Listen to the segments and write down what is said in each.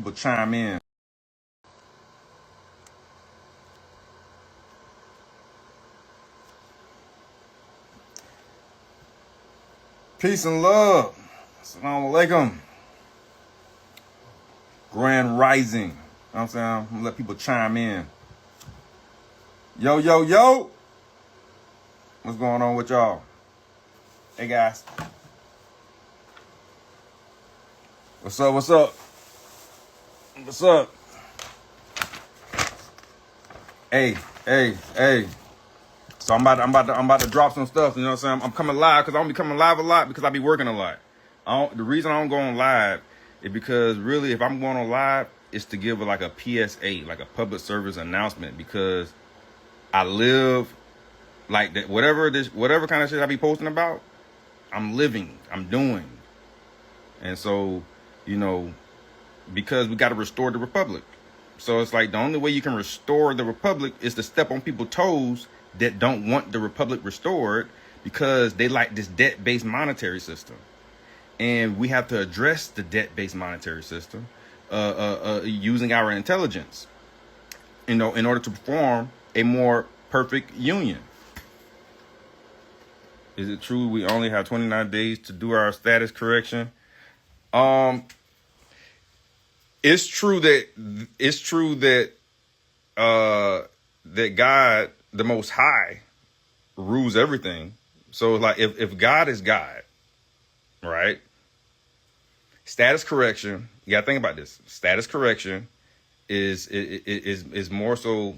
People chime in. Peace and love. Assalamu alaikum. Grand Rising. You know what I'm saying? I'm gonna let people chime in. Yo, yo, yo. What's going on with y'all? Hey guys. What's up? What's up? What's up? Hey, hey, hey. So I'm about to drop some stuff. You know what I'm saying? I'm coming live because I don't be coming live a lot because I be working a lot. The reason I don't go on live is because really, if I'm going on live, it's to give like a PSA, like a public service announcement, because I live like that. Whatever kind of shit I be posting about, I'm living, I'm doing, and so because we got to restore the republic. So it's like the only way you can restore the republic is to step on people's toes that don't want the republic restored because they like this debt-based monetary system. And we have to address the debt-based monetary system using our intelligence, in order to perform a more perfect union. Is it true we only have 29 days to do our status correction? It's true that that God, the Most High, rules everything. So like if God is God, right? Status correction, you gotta think about this. Status correction is more so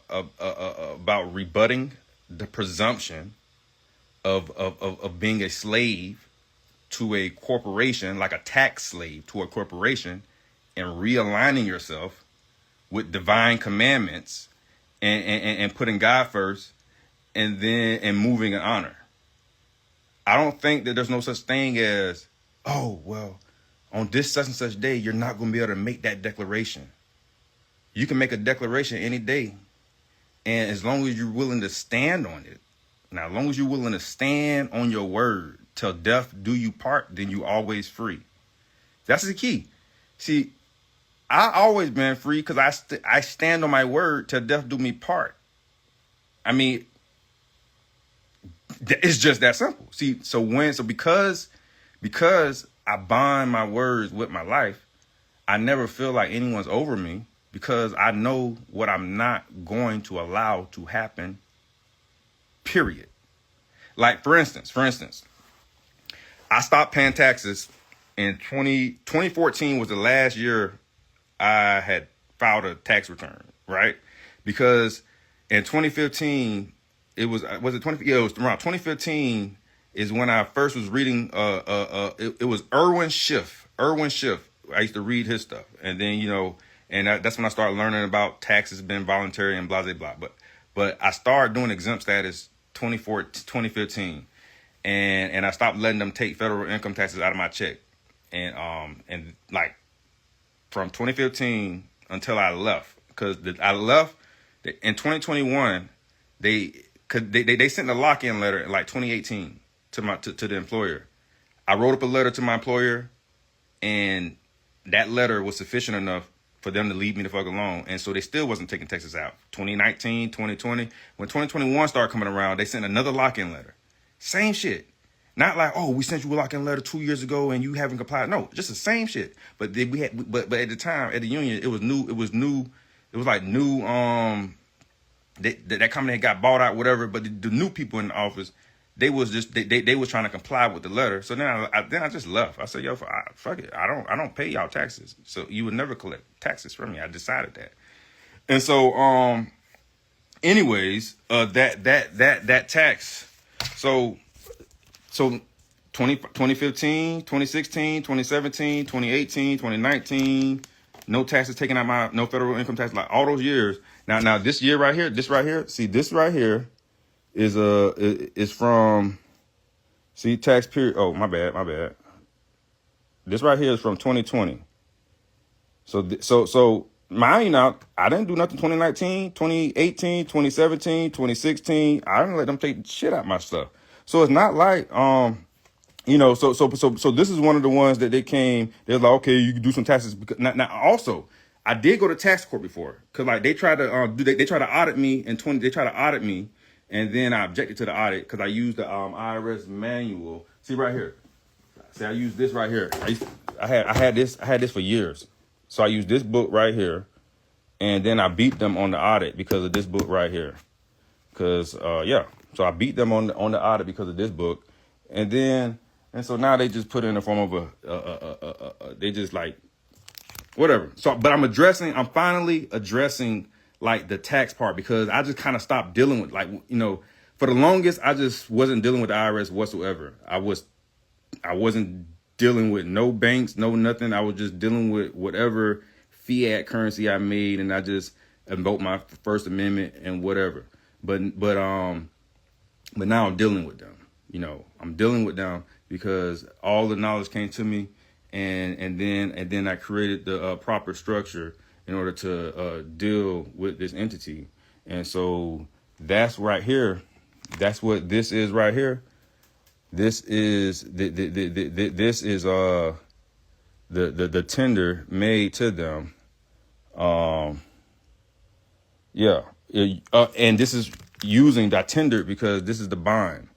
about rebutting the presumption of being a slave to a corporation, like a tax slave to a corporation, and realigning yourself with divine commandments and putting God first, and moving in honor. I don't think that there's no such thing as, oh, well, on this such and such day, you're not going to be able to make that declaration. You can make a declaration any day. And as long as you're willing to stand on it, now, as long as you're willing to stand on your word, till death do you part, then you always free. That's the key. See, I always been free because I stand on my word till death do me part. I mean, it's just that simple. See, because I bond my words with my life, I never feel like anyone's over me because I know what I'm not going to allow to happen, period. Like, for instance, I stopped paying taxes in 2014 was the last year I had filed a tax return, right? Because in 2015, it was around 2015 is when I first was reading, it was Erwin Schiff. I used to read his stuff. And then, that's when I started learning about taxes being voluntary and blah, blah, blah. But I started doing exempt status 2015. And I stopped letting them take federal income taxes out of my check. And like from 2015 until I left, because I left in 2021, they sent a lock-in letter in like 2018 to the employer. I wrote up a letter to my employer, and that letter was sufficient enough for them to leave me the fuck alone. And so they still wasn't taking taxes out. 2019, 2020, when 2021 started coming around, they sent another lock-in letter. Same shit. Not like, oh, we sent you a lock-in letter 2 years ago and you haven't complied. No, just the same shit. But but at the time at the union, it was new. It was like new. That company had got bought out, whatever. But the new people in the office, they was trying to comply with the letter. So then I just left. I said, yo, fuck it. I don't pay y'all taxes. So you would never collect taxes from me. I decided that. And so anyways, that tax. So 2015, 2016, 2017, 2018, 2019, no taxes taken out, no federal income tax, like all those years. Now this year right here, see, this right here is from, see, tax period. Oh, my bad. This right here is from 2020. So mine out, I didn't do nothing 2019, 2018, 2017, 2016. I didn't let them take shit out my stuff. So it's not like So this is one of the ones that they came. They're like, okay, you can do some taxes. Because now also, I did go to tax court before because like they tried to they tried to audit me in 20. They tried to audit me, and then I objected to the audit because I used the IRS manual. See right here. See, I used this right here. I had this for years. So I used this book right here, and then I beat them on the audit because of this book right here. Because yeah, so I beat them on the audit because of this book, and so now they just put it in the form of they just like whatever. So, but I'm finally addressing like the tax part because I just kind of stopped dealing with for the longest I just wasn't dealing with the IRS whatsoever. I wasn't dealing with no banks, no nothing. I was just dealing with whatever fiat currency I made, and I just invoked my First Amendment and whatever. But now I'm dealing with them. I'm dealing with them because all the knowledge came to me, and then I created the proper structure in order to deal with this entity. And so that's right here. That's what this is right here. This is this is the tender made to them. Yeah. And this is using that tender because this is the bond.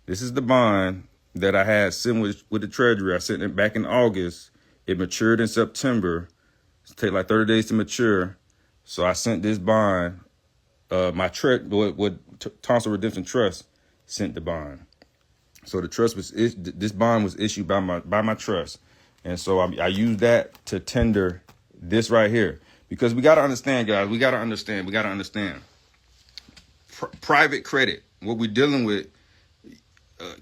This is the bond that I had sent with the Treasury. I sent it back in August. It matured in September. It take like 30 days to mature. So I sent this bond. My Thompson Redemption Trust sent the bond. So the trust this bond was issued by my trust, and so I used that to tender this right here because we got to understand, guys. We got to understand. Private credit. What we're dealing with.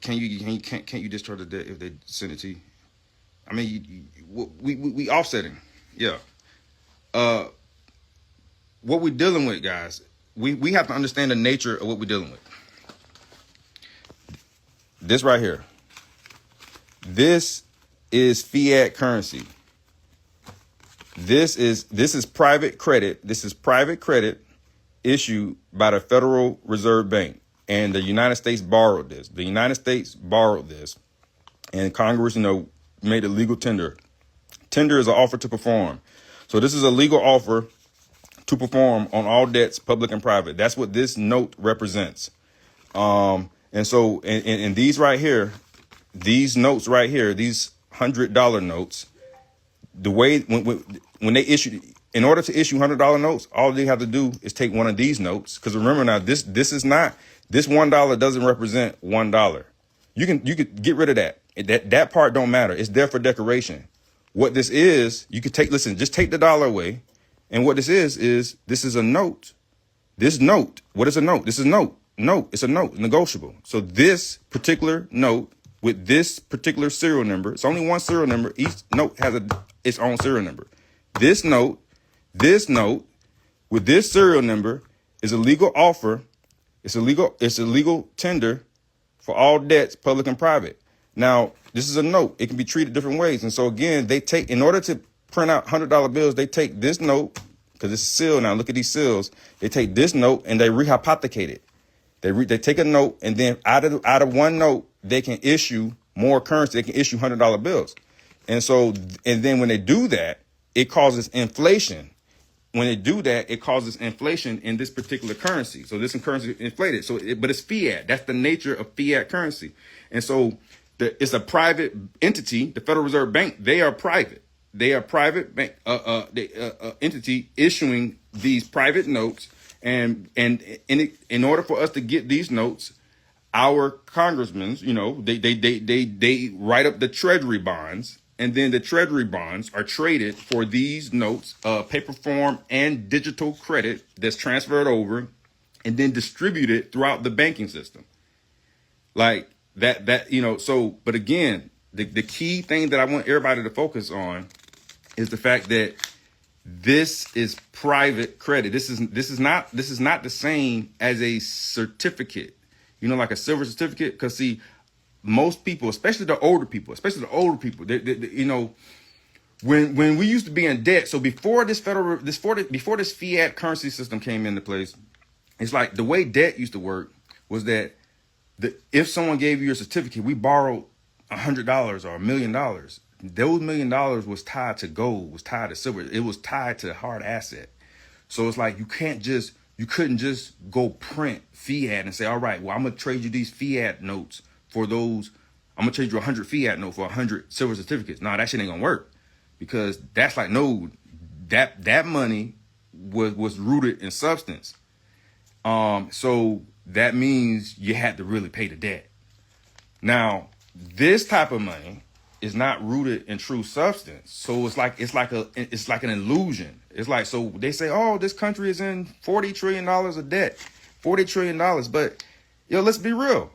Can't you discharge the debt if they send it to you? I mean, we offsetting. Yeah. What we're dealing with, guys. We have to understand the nature of what we're dealing with. This right here. This is fiat currency. This is private credit. This is private credit issued by the Federal Reserve Bank. And the United States borrowed this. The United States borrowed this. And Congress, made a legal tender. Tender is an offer to perform. So this is a legal offer to perform on all debts, public and private. That's what this note represents. And so in these right here, these notes right here, these $100 notes, the way when they issue, in order to issue $100 notes, all they have to do is take one of these notes. Because remember now, this $1 doesn't represent $1. You can get rid of that. That part don't matter. It's there for decoration. What this is, you could just take the dollar away. And what this is a note. This note, what is a note? This is note. Note, it's a note, negotiable. So this particular note with this particular serial number, it's only one serial number. Each note has its own serial number. This note with this serial number is a legal offer. It's a legal tender for all debts, public and private. Now, this is a note. It can be treated different ways. And so again, in order to print out $100 bills, they take this note, because it's a seal now. Look at these seals. They take this note and they rehypothecate it. They take a note, and then out of one note, they can issue more currency. They can issue $100 bills. And then when they do that, it causes inflation. When they do that, it causes inflation in this particular currency. So this currency inflated. But it's fiat. That's the nature of fiat currency. And so it's a private entity. The Federal Reserve Bank, they are private. They are private bank entity issuing these private notes. And in order for us to get these notes, our congressmen, they write up the treasury bonds, and then the treasury bonds are traded for these notes, paper form and digital credit that's transferred over and then distributed throughout the banking system. Like that. So, but again, the key thing that I want everybody to focus on is the fact that this is private credit. This is not the same as a certificate, like a silver certificate. Because see, most people, especially the older people, when we used to be in debt. So before this before this fiat currency system came into place, it's like the way debt used to work was that if someone gave you a certificate, we borrowed $100 or $1,000,000. Those $1,000,000 was tied to gold, was tied to silver. It was tied to hard asset. So it's like you couldn't just go print fiat and say, all right, well, I'm gonna trade you these fiat notes for those. I'm gonna trade you 100 fiat note for 100 silver certificates. No, that shit ain't gonna work, because that's like, no, that money was rooted in substance. So that means you had to really pay the debt. Now, this type of money is not rooted in true substance. So it's like an illusion. It's like, so they say, oh, this country is in $40 trillion of debt, $40 trillion. But let's be real.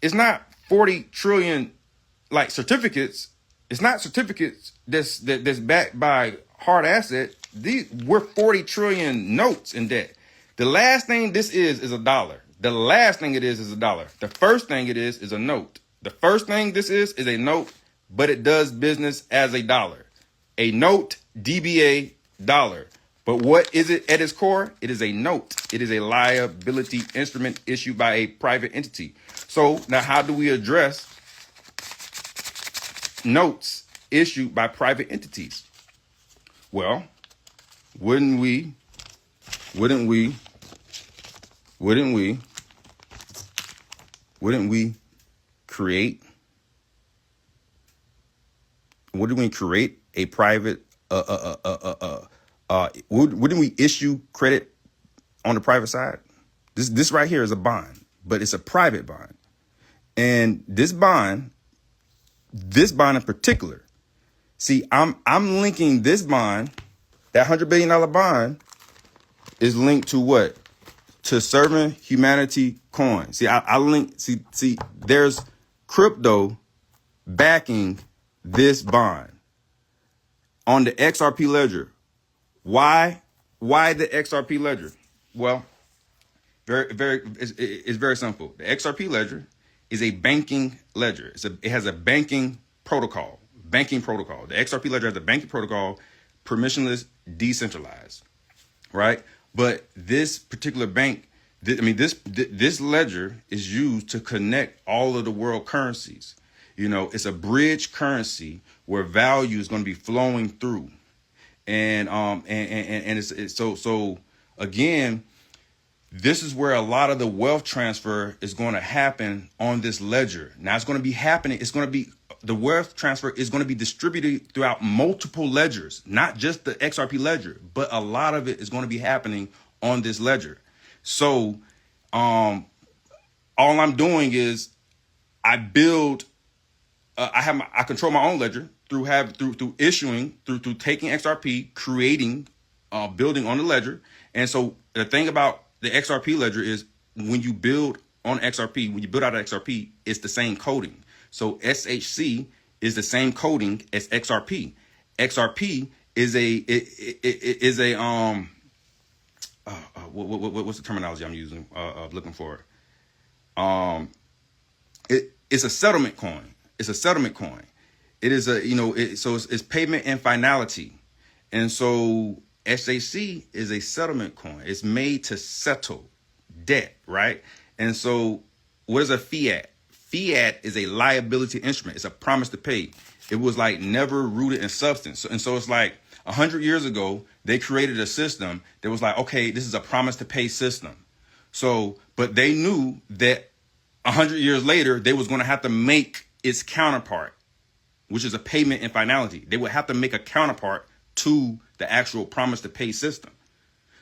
It's not 40 trillion like certificates. It's not certificates that's backed by hard asset. We're 40 trillion notes in debt. The last thing this is a dollar. The last thing it is a dollar. The first thing it is a note. The first thing this is a note, but it does business as a dollar. A note, DBA, dollar. But what is it at its core? It is a note. It is a liability instrument issued by a private entity. So now how do we address notes issued by private entities? Well, wouldn't we create a private wouldn't we issue credit on the private side? This right here is a bond, but it's a private bond. And this bond in particular, see, I'm linking this bond, that $100 billion bond is linked to what? To Serving Humanity coin. See, I link, see, there's crypto backing this bond on the XRP ledger. Why the XRP ledger? Well, it's very simple. The XRP ledger is a banking ledger. It has a banking protocol. The XRP ledger has a banking protocol, permissionless, decentralized, right? But this particular bank, this ledger is used to connect all of the world currencies. It's a bridge currency where value is going to be flowing through. And it's so again, this is where a lot of the wealth transfer is going to happen on this ledger. Now it's going to be happening. The wealth transfer is going to be distributed throughout multiple ledgers, not just the XRP ledger, but a lot of it is going to be happening on this ledger. So, all I'm doing is I control my own ledger through taking XRP, creating, building on the ledger. And so the thing about the XRP ledger is when you build on XRP, when you build out of XRP, it's the same coding. So SHC is the same coding as XRP. XRP is what's the terminology I'm using? Looking for. It's a settlement coin. It's a settlement coin. It is it's payment and finality. And so SHC is a settlement coin. It's made to settle debt, right? And so what is a fiat? Fiat is a liability instrument. It's a promise to pay. It was like never rooted in substance. And so it's like 100 years ago, they created a system that was like, okay, this is a promise to pay system. So, but they knew that 100 years later, they was going to have to make its counterpart, which is a payment and finality. They would have to make a counterpart to the actual promise to pay system.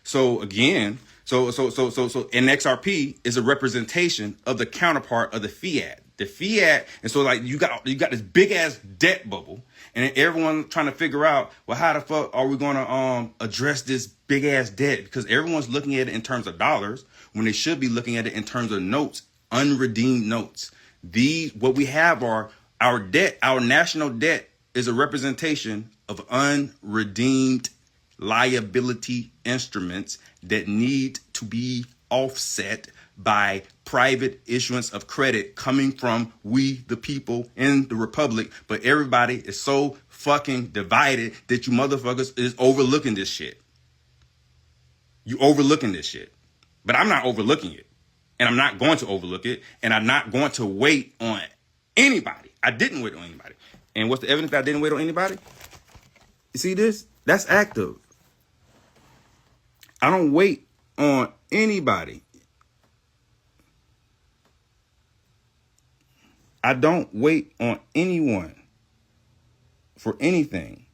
So again, so an XRP is a representation of the counterpart of the fiat. The fiat, and so like you got this big ass debt bubble, and everyone trying to figure out, well, how the fuck are we gonna address this big ass debt? Because everyone's looking at it in terms of dollars when they should be looking at it in terms of notes, unredeemed notes. What we have are our debt, our national debt is a representation of unredeemed liability instruments that need to be offset by private issuance of credit coming from we, the people in the republic. But everybody is so fucking divided that you motherfuckers is overlooking this shit. You overlooking this shit. But I'm not overlooking it. And I'm not going to overlook it. And I'm not going to wait on anybody. I didn't wait on anybody. And what's the evidence that I didn't wait on anybody? You see this? That's active. I don't wait on anybody. I don't wait on anyone for anything.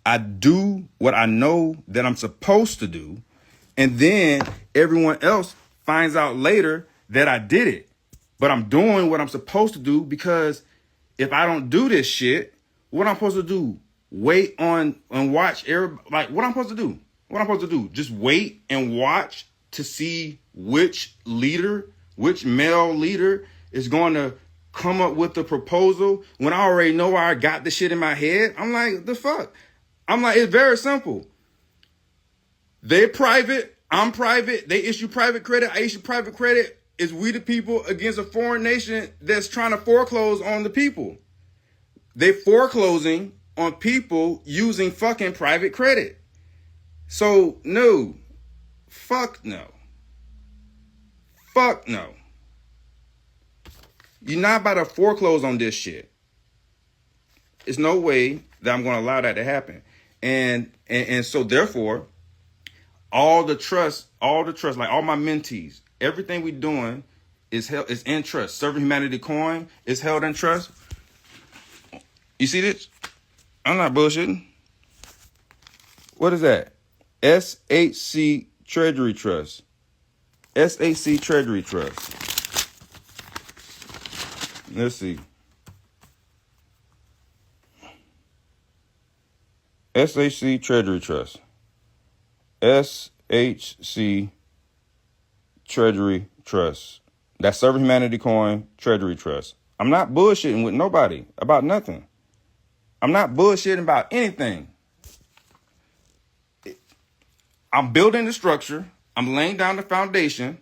I do what I know that I'm supposed to do, and then everyone else finds out later that I did it. But I'm doing what I'm supposed to do, because if I don't do this shit, what I'm supposed to do? Wait on and watch everybody? Like, what I'm supposed to do? What I'm supposed to do? Just wait and watch to see which leader, which male leader is going to come up with the proposal when I already know I got the shit in my head? I'm like, the fuck? I'm like, it's very simple. They're private. I'm private. They issue private credit. I issue private credit. It's we the people against a foreign nation that's trying to foreclose on the people. They foreclosing on people using fucking private credit. So no. Fuck no. Fuck no. You're not about to foreclose on this shit. There's no way that I'm going to allow that to happen. And so therefore, all the trust, like all my mentees, everything we doing is in trust. Serving Humanity Coin is held in trust. You see this? I'm not bullshitting. What is that? SHC Treasury Trust. SHC Treasury Trust. Let's see. SHC Treasury Trust. SHC Treasury Trust. That's Serving Humanity Coin Treasury Trust. I'm not bullshitting with nobody about nothing. I'm not bullshitting about anything. I'm building the structure. I'm laying down the foundation.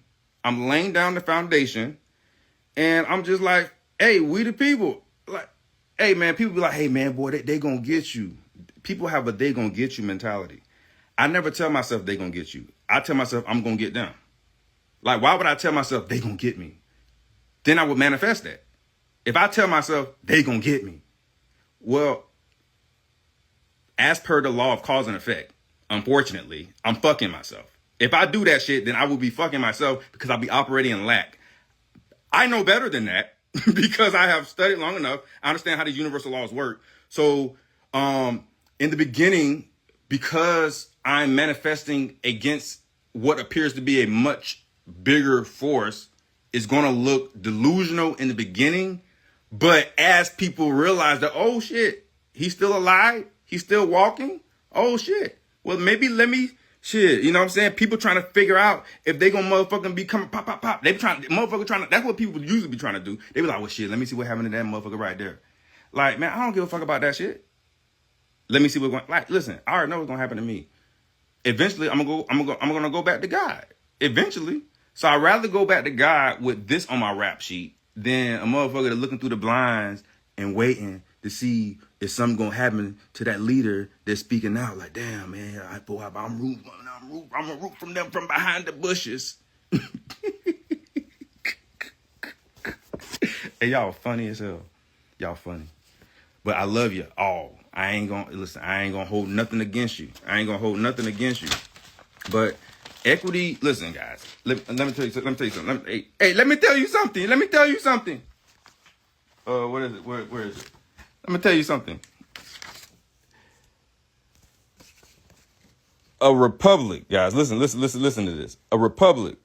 And I'm just like, hey, we the people. Like, hey, man, people be like, hey, man, boy, they gonna get you. People have a they gonna get you mentality. I never tell myself they gonna get you. I tell myself I'm gonna get them. Like, why would I tell myself they gonna get me? Then I would manifest that. If I tell myself they gonna get me, well, as per the law of cause and effect, unfortunately, I'm fucking myself. If I do that shit, then I will be fucking myself, because I'll be operating in lack. I know better than that because I have studied long enough. I understand how these universal laws work. So in the beginning, because I'm manifesting against what appears to be a much bigger force, it's going to look delusional in the beginning. But as people realize that, oh, shit, he's still alive. He's still walking. Oh, shit. Well, maybe let me, shit. You know what I'm saying? People trying to figure out if they gonna motherfucking be coming pop, pop, pop. They be trying, motherfucker trying to, that's what people usually be trying to do. They be like, well, shit, let me see what happened to that motherfucker right there. Like, man, I don't give a fuck about that shit. Let me see what's going, like, listen, I already know what's gonna happen to me. Eventually, I'm gonna go back to God. Eventually. So I'd rather go back to God with this on my rap sheet than a motherfucker that's looking through the blinds and waiting to see if something gonna happen to that leader that's speaking out. Like, damn, man, I'm gonna root from them from behind the bushes. Hey, y'all funny as hell. Y'all funny. But I love you all. I ain't gonna hold nothing against you. But equity, listen, guys. Let me tell you something. Hey, let me tell you something. What is it? Where is it? Let me tell you something. A republic, guys, listen to this. A republic,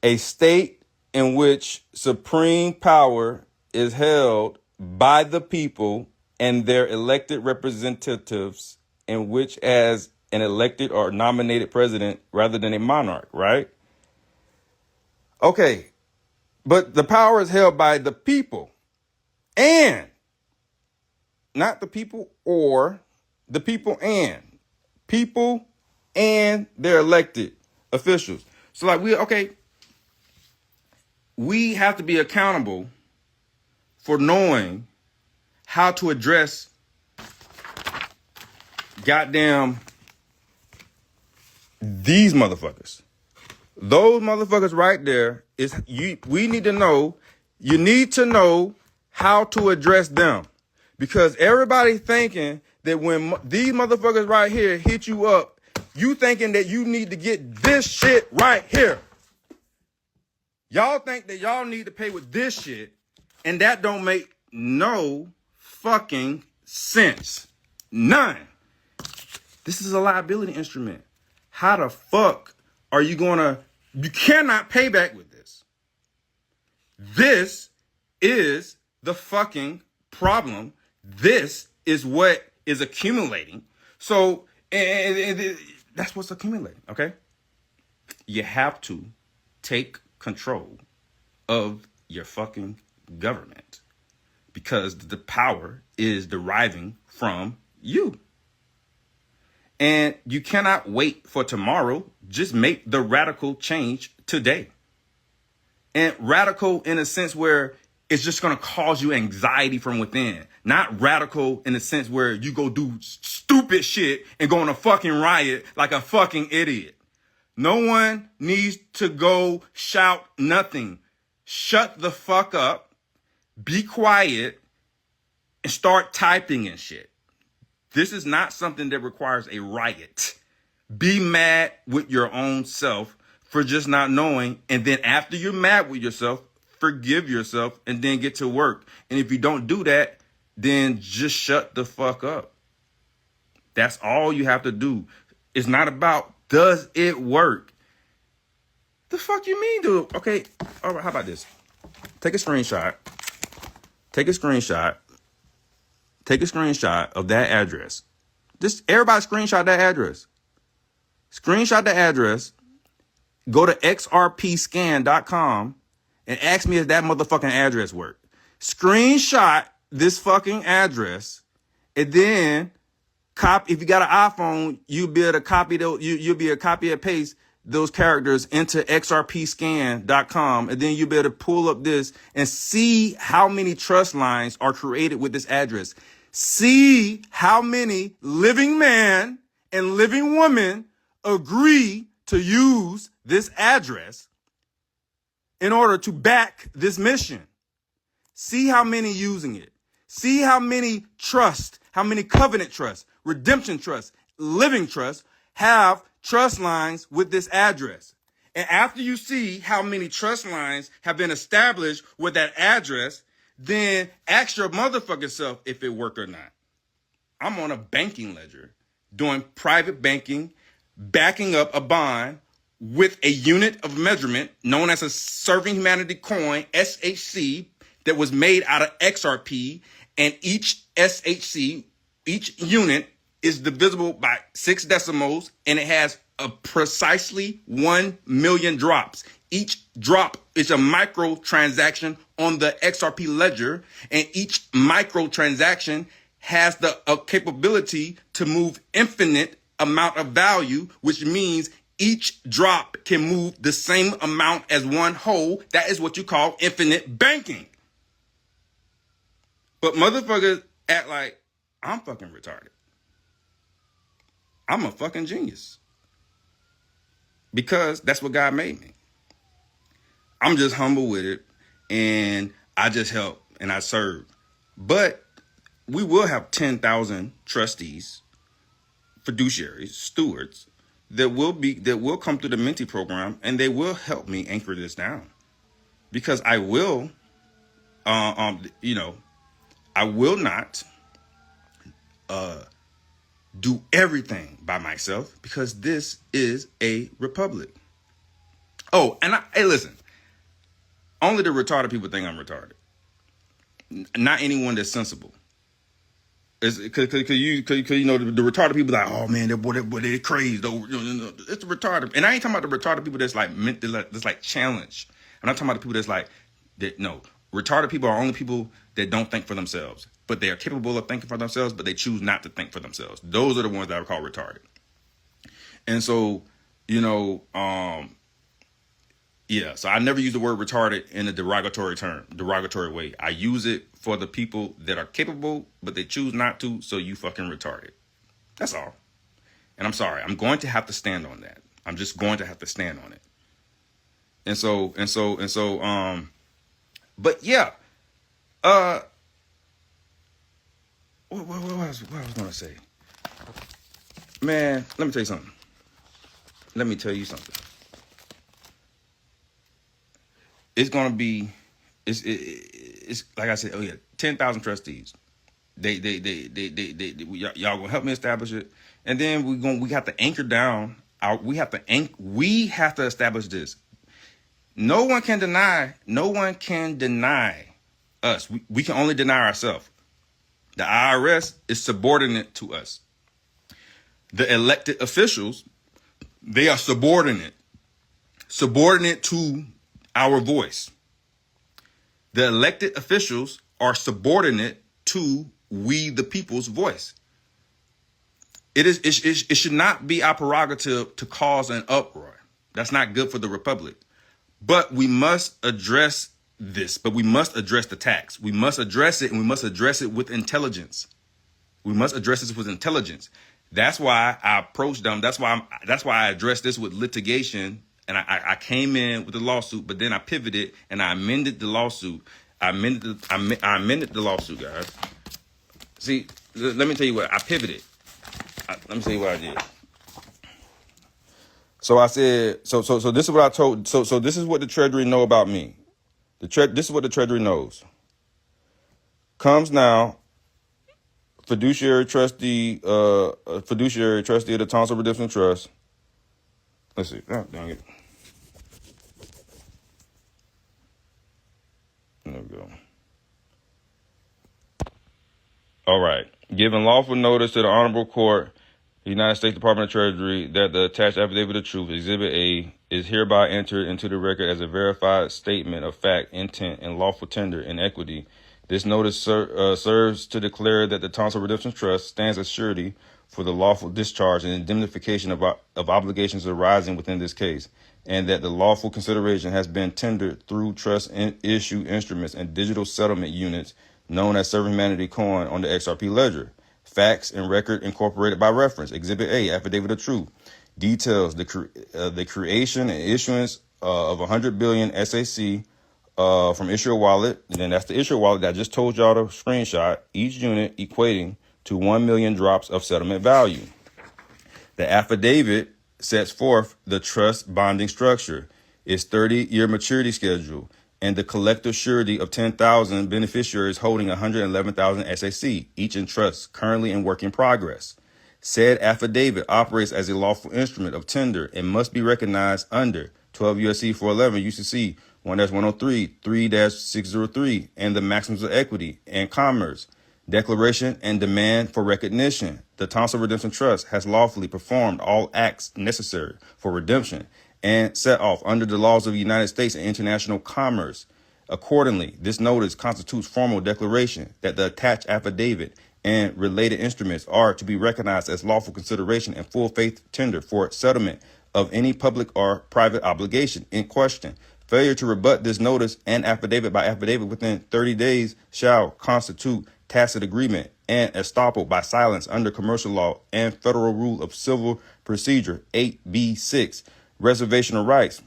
a state in which supreme power is held by the people and their elected representatives, in which has an elected or nominated president rather than a monarch, right? Okay, but the power is held by the people, and not the people or the people and their elected officials. So like we have to be accountable for knowing how to address goddamn these motherfuckers. Those motherfuckers right there is you. We need to know. You need to know how to address them. Because everybody thinking that when these motherfuckers right here hit you up, you thinking that you need to get this shit right here. Y'all think that y'all need to pay with this shit, and that don't make no fucking sense. None. This is a liability instrument. How the fuck are you you cannot pay back with this. This is the fucking problem. This is what is accumulating. So, and that's what's accumulating, okay? You have to take control of your fucking government because the power is deriving from you. And you cannot wait for tomorrow. Just make the radical change today. And radical in a sense where it's just going to cause you anxiety from within. Not radical in the sense where you go do stupid shit and go on a fucking riot like a fucking idiot. No one needs to go shout nothing. Shut the fuck up, be quiet, and start typing and shit. This is not something that requires a riot. Be mad with your own self for just not knowing. And then after you're mad with yourself, forgive yourself and then get to work. And if you don't do that, then just shut the fuck up. That's all you have to do. It's not about, does it work? The fuck you mean, dude? Okay, all right, how about this? Take a screenshot. Take a screenshot of that address. Just everybody screenshot that address. Screenshot the address. Go to xrpscan.com and ask me if that motherfucking address worked. Screenshot this fucking address, and then if you got an iPhone, you'll be able to copy you'll be able to copy and paste those characters into xrpscan.com, and then you'll be able to pull up this and see how many trust lines are created with this address. See how many living man and living woman agree to use this address in order to back this mission. See how many using it. See how many trust, how many covenant trusts, redemption trusts, living trusts have trust lines with this address. And after you see how many trust lines have been established with that address, then ask your motherfucking self if it worked or not. I'm on a banking ledger doing private banking, backing up a bond with a unit of measurement known as a Serving Humanity Coin, SHC, that was made out of XRP, and each SHC, each unit is divisible by 6 decimals, and it has a precisely 1 million drops. Each drop is a micro transaction on the XRP ledger, and each micro transaction has the capability to move infinite amount of value, which means each drop can move the same amount as one whole. That is what you call infinite banking. But motherfuckers act like I'm fucking retarded. I'm a fucking genius. Because that's what God made me. I'm just humble with it, and I just help and I serve. But we will have 10,000 trustees, fiduciaries, stewards that will come through the Minty program, and they will help me anchor this down. Because I will, I will not do everything by myself, because this is a republic. Oh, and hey, listen, only the retarded people think I'm retarded. Not anyone that's sensible. Cause the retarded people are like, oh man, they're crazy though. It's retarded, and I ain't talking about the retarded people that's like that's like challenged. I'm not talking about the people that's like that. No, retarded people are only people that don't think for themselves, but they are capable of thinking for themselves, but they choose not to think for themselves. Those are the ones that are called retarded. And so, yeah, so I never use the word retarded in a derogatory way. I use it for the people that are capable, but they choose not to, so you fucking retarded. That's all. And I'm sorry, I'm going to have to stand on that. I'm just going to have to stand on it. And so, but yeah, Uh, what I was gonna say, man. Let me tell you something. It's gonna be, it's like I said. Oh yeah, 10,000 trustees. Y'all gonna help me establish it, and then we have to anchor down. We have to establish this. No one can deny. No one can deny us. We can only deny ourselves. The IRS is subordinate to us. The elected officials, they are subordinate to our voice. The elected officials are subordinate to we the people's voice. It should not be our prerogative to cause an uproar. That's not good for the republic. But we must address this. But we must address the tax. We must address it, and we must address it with intelligence. We must address this with intelligence. That's why I approached them. That's why I addressed this with litigation. And I came in with the lawsuit, but then I pivoted and I amended the lawsuit. I amended the lawsuit, guys. See, let me tell you what I pivoted. Let me tell you what I did. So I said, so this is what I told. So this is what the Treasury know about me. This is what the Treasury knows. Comes now, fiduciary trustee of the Thompson Redemption Trust. Let's see. Oh, dang it. There we go. All right. Giving lawful notice to the Honorable Court, the United States Department of Treasury, that the attached affidavit of truth, Exhibit A, is hereby entered into the record as a verified statement of fact, intent, and lawful tender in equity. This notice serves to declare that the Thompson Redemption Trust stands as surety for the lawful discharge and indemnification of obligations arising within this case, and that the lawful consideration has been tendered through trust issue instruments and digital settlement units known as Serve Humanity Coin on the XRP ledger. Facts and record incorporated by reference. Exhibit A, affidavit of truth, details the creation and issuance of 100 billion SAC from Issuer Wallet. And then that's the Issuer Wallet that I just told y'all to screenshot. Each unit equating to 1 million drops of settlement value. The affidavit sets forth the trust bonding structure, its 30-year maturity schedule, and the collective surety of 10,000 beneficiaries holding 111,000 SAC, each in trust, currently in work in progress. Said affidavit operates as a lawful instrument of tender and must be recognized under 12 U.S.C. 411 UCC 1-103, 3-603, and the maxims of equity and commerce. Declaration and demand for recognition. The Thompson Redemption Trust has lawfully performed all acts necessary for redemption and set off under the laws of the United States and international commerce. Accordingly, this notice constitutes formal declaration that the attached affidavit and related instruments are to be recognized as lawful consideration and full faith tender for settlement of any public or private obligation in question. Failure to rebut this notice and affidavit by affidavit within 30 days shall constitute tacit agreement and estoppel by silence under commercial law and federal rule of civil procedure 8B6. Reservation of rights.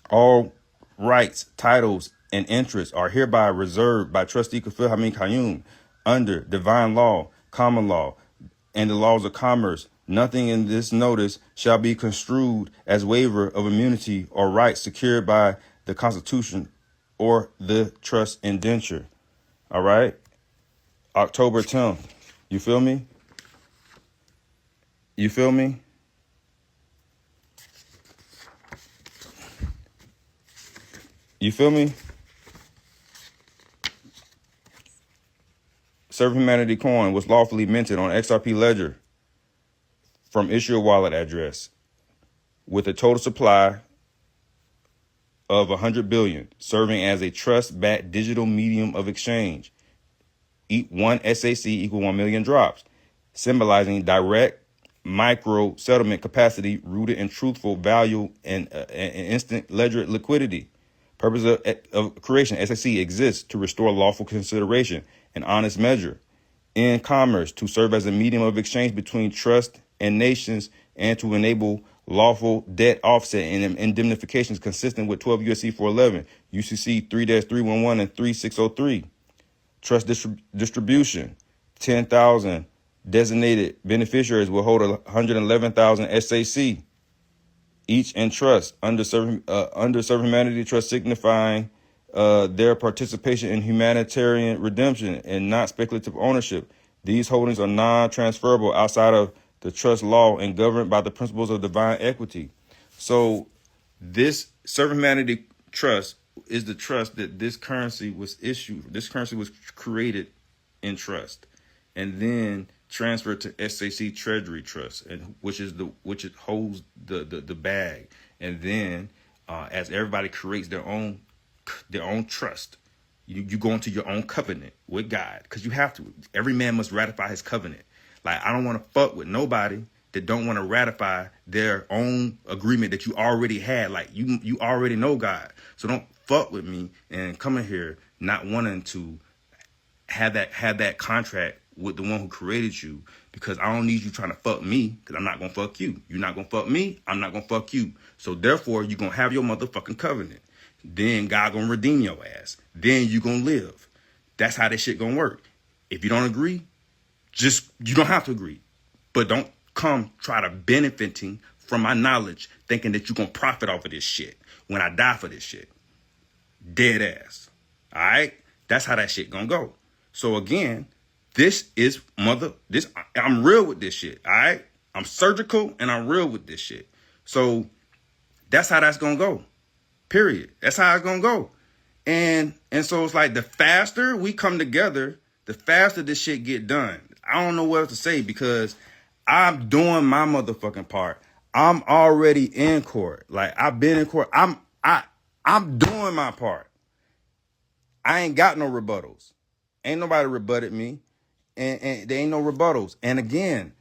All rights, titles, and interests are hereby reserved by Trustee Kafil Hamid Qayyum under divine law, common law, and the laws of commerce. Nothing in this notice shall be construed as waiver of immunity or rights secured by the Constitution or the trust indenture. All right? October 10th. You feel me? You feel me? You feel me? Serve Humanity Coin was lawfully minted on XRP Ledger from Issuer Wallet address with a total supply of 100 billion, serving as a trust-backed digital medium of exchange. One SAC equal 1 million drops, symbolizing direct micro settlement capacity rooted in truthful value and instant ledger liquidity. Purpose of creation, SAC exists to restore lawful consideration and honest measure in commerce, to serve as a medium of exchange between trust and nations, and to enable lawful debt offset and indemnifications consistent with 12 U.S.C. 411, UCC 3-311, and 3603. Trust distribution, 10,000 designated beneficiaries will hold 111,000 SAC each in trust. Underserved humanity trust signifying their participation in humanitarian redemption and not speculative ownership. These holdings are non-transferable outside of the trust law and governed by the principles of divine equity. So this Servant Humanity Trust is the trust that this currency was issued. This currency was created in trust, and then transferred to SAC Treasury Trust, and which it holds the bag. And then as everybody creates their own trust, you go into your own covenant with God, because you have to. Every man must ratify his covenant. Like, I don't want to fuck with nobody that don't want to ratify their own agreement that you already had. Like, you already know God. So don't fuck with me and come in here not wanting to have that contract with the one who created you, because I don't need you trying to fuck me, because I'm not going to fuck you. You're not going to fuck me. I'm not going to fuck you. So therefore, you're going to have your motherfucking covenant. Then God going to redeem your ass. Then you going to live. That's how this shit going to work. If you don't agree, you don't have to agree. But don't come try to benefiting from my knowledge thinking that you're going to profit off of this shit when I die for this shit. Dead ass. All right? That's how that shit going to go. So again, I'm real with this shit. All right? I'm surgical and I'm real with this shit. So that's how that's going to go. Period. That's how it's going to go. And so it's like, the faster we come together, the faster this shit get done. I don't know what else to say, because I'm doing my motherfucking part. I'm already in court. Like, I've been in court. I'm doing my part. I ain't got no rebuttals. Ain't nobody rebutted me. And there ain't no rebuttals. And again,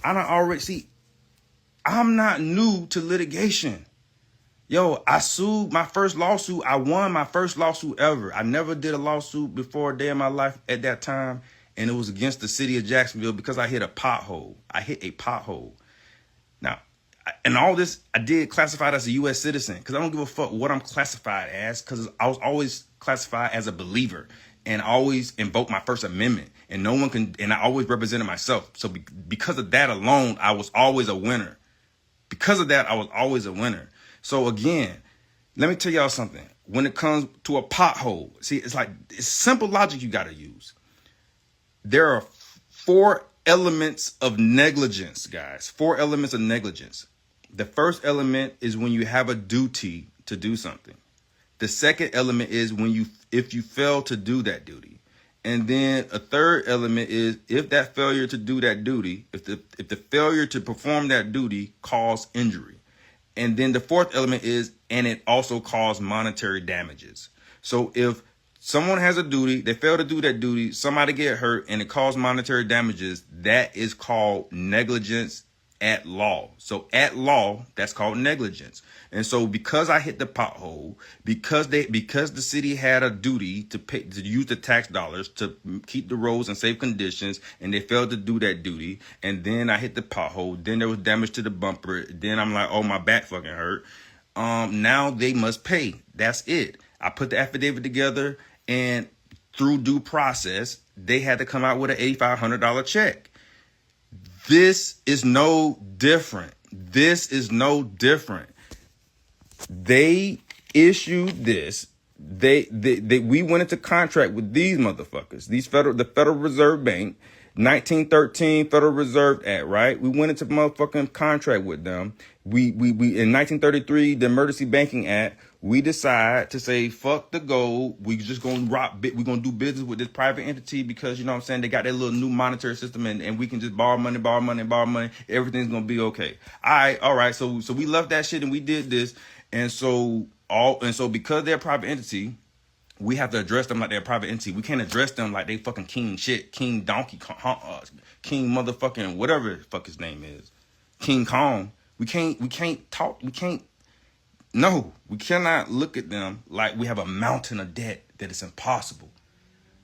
I don't already see, I'm not new to litigation. Yo, I sued my first lawsuit. I won my first lawsuit ever. I never did a lawsuit before a day in my life at that time. And it was against the city of Jacksonville because I hit a pothole. Now, and all this, I did classified as a U.S. citizen, because I don't give a fuck what I'm classified as, because I was always classified as a believer and always invoke my First Amendment. And no one can, and I always represented myself. So because of that alone, I was always a winner. Because of that, I was always a winner. So again, let me tell y'all something. When it comes to a pothole, see, it's simple logic you got to use. There are 4 elements of negligence, guys. 4 elements of negligence. The first element is when you have a duty to do something. The second element is if you fail to do that duty. And then a third element is if that failure to do that duty, if the failure to perform that duty caused injury. And then the fourth element is, and it also caused monetary damages. So if someone has a duty, they fail to do that duty, somebody get hurt, and it caused monetary damages, that is called negligence at law. So at law, that's called negligence. And so because I hit the pothole, because the city had a duty to use the tax dollars to keep the roads in safe conditions, and they failed to do that duty, and then I hit the pothole, then there was damage to the bumper, then I'm like, oh, my back fucking hurt. Now they must pay. That's it. I put the affidavit together, and through due process, they had to come out with an $8,500 check. This is no different. They issued this. We went into contract with these motherfuckers. The Federal Reserve Bank, 1913 Federal Reserve Act, right? We went into motherfucking contract with them. We in 1933, the Emergency Banking Act, we decide to say, fuck the gold. We just gonna we're gonna do business with this private entity because, you know what I'm saying, they got their little new monetary system, and we can just borrow money. Everything's gonna be okay. All right. So we left that shit and we did this. And so because they're a private entity, we have to address them like they're a private entity. We can't address them like they fucking king shit, King Donkey Kong, King motherfucking whatever the fuck his name is, King Kong. We can't talk. No, we cannot look at them like we have a mountain of debt that is impossible.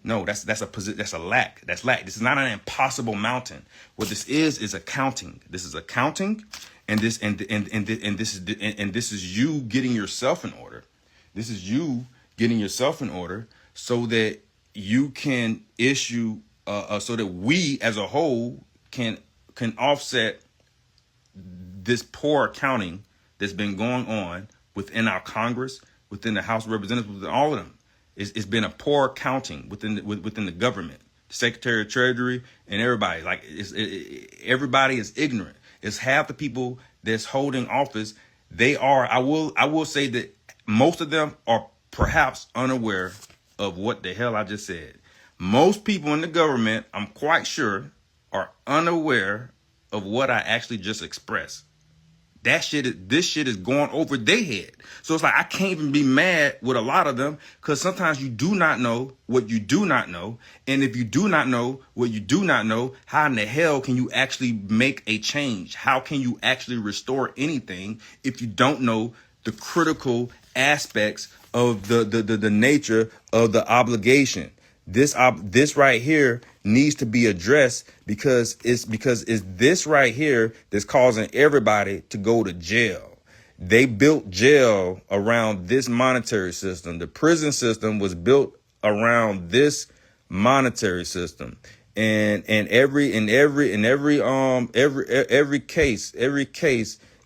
No, that's a lack. That's lack. This is not an impossible mountain. What this is accounting. This is accounting, and this is you getting yourself in order. This is you getting yourself in order so that you can issue so that we as a whole can offset this poor accounting that's been going on within our Congress, within the House of Representatives, within all of them. It's been a poor accounting within the government, the Secretary of Treasury, and everybody. Like everybody is ignorant. It's half the people that's holding office. They are. I will say that most of them are perhaps unaware of what the hell I just said. Most people in the government, I'm quite sure, are unaware of what I actually just expressed. This shit is going over their head. So it's like I can't even be mad with a lot of them, because sometimes you do not know what you do not know. And if you do not know what you do not know, how in the hell can you actually make a change? How can you actually restore anything if you don't know the critical aspects of the nature of the obligation? This right here needs to be addressed, because it's this right here that's causing everybody to go to jail. They built jail around this monetary system. The prison system was built around this monetary system. And every case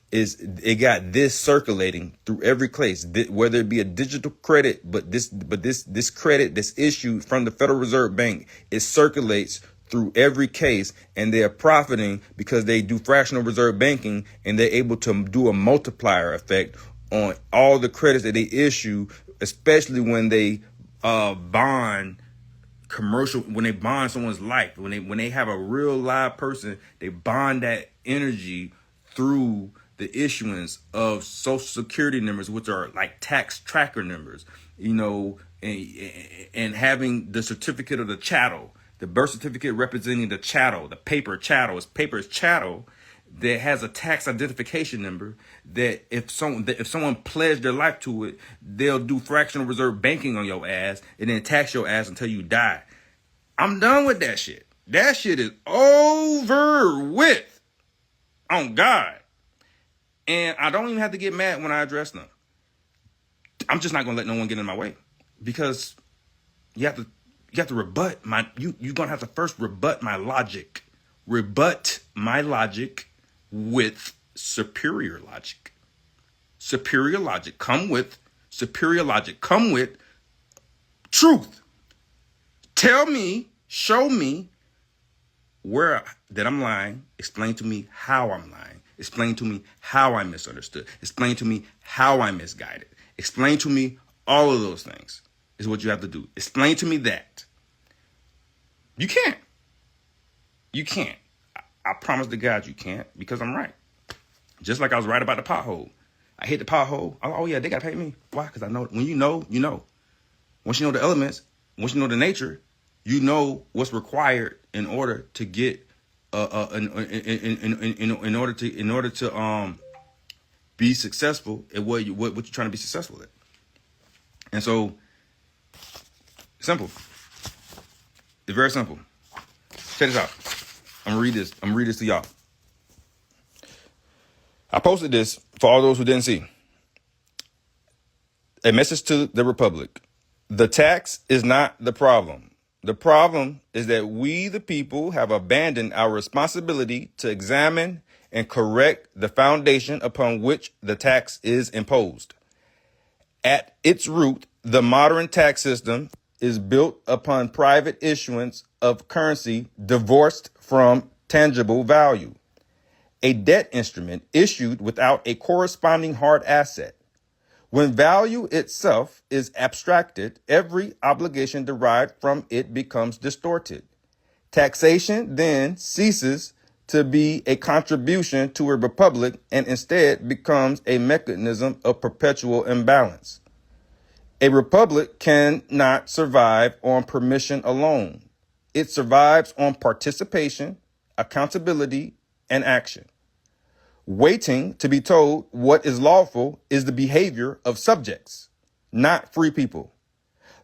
is, it got this circulating through every case, whether it be a digital credit, but this credit that's issued from the Federal Reserve Bank, it circulates through every case, and they're profiting because they do fractional reserve banking, and they're able to do a multiplier effect on all the credits that they issue, especially when they bond commercial, when they bond someone's life, when they have a real live person, they bond that energy through the issuance of social security numbers, which are like tax tracker numbers, and having the certificate of the chattel, the birth certificate representing the chattel, the paper chattel. Paper is chattel that has a tax identification number that if someone pledged their life to it, they'll do fractional reserve banking on your ass and then tax your ass until you die. I'm done with that shit. That shit is over with. On God. And I don't even have to get mad when I address them. I'm just not gonna let no one get in my way, because you have to rebut you're gonna have to first rebut my logic. Rebut my logic with superior logic. Superior logic. Come with superior logic. Come with truth. Tell me, show me where that I'm lying. Explain to me how I'm lying. Explain to me how I misunderstood. Explain to me how I misguided. Explain to me all of those things is what you have to do. Explain to me that. You can't. You can't. I promise to God you can't, because I'm right. Just like I was right about the pothole. I hit the pothole. Oh yeah, they got to pay me. Why? Because I know when you know, you know. Once you know the elements, once you know the nature, you know what's required in order to get in order to be successful at what you're trying to be successful at. And so, simple. It's very simple. Check this out. I'm gonna read this. I'm gonna read this to y'all. I posted this for all those who didn't see. A message to the Republic. The tax is not the problem. The problem is that we, the people, have abandoned our responsibility to examine and correct the foundation upon which the tax is imposed. At its root, the modern tax system is built upon private issuance of currency divorced from tangible value, a debt instrument issued without a corresponding hard asset. When value itself is abstracted, every obligation derived from it becomes distorted. Taxation then ceases to be a contribution to a republic and instead becomes a mechanism of perpetual imbalance. A republic cannot survive on permission alone. It survives on participation, accountability, and action. Waiting to be told what is lawful is the behavior of subjects, not free people.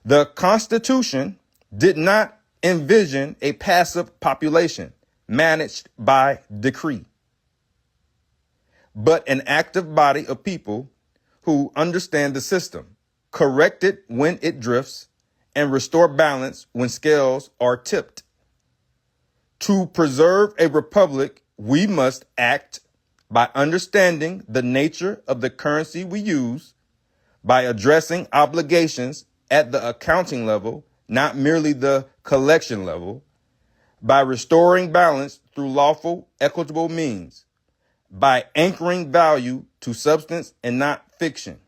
The Constitution did not envision a passive population managed by decree, but an active body of people who understand the system, correct it when it drifts, and restore balance when scales are tipped. To preserve a republic, we must act by understanding the nature of the currency we use, by addressing obligations at the accounting level, not merely the collection level, by restoring balance through lawful, equitable means, by anchoring value to substance and not fiction.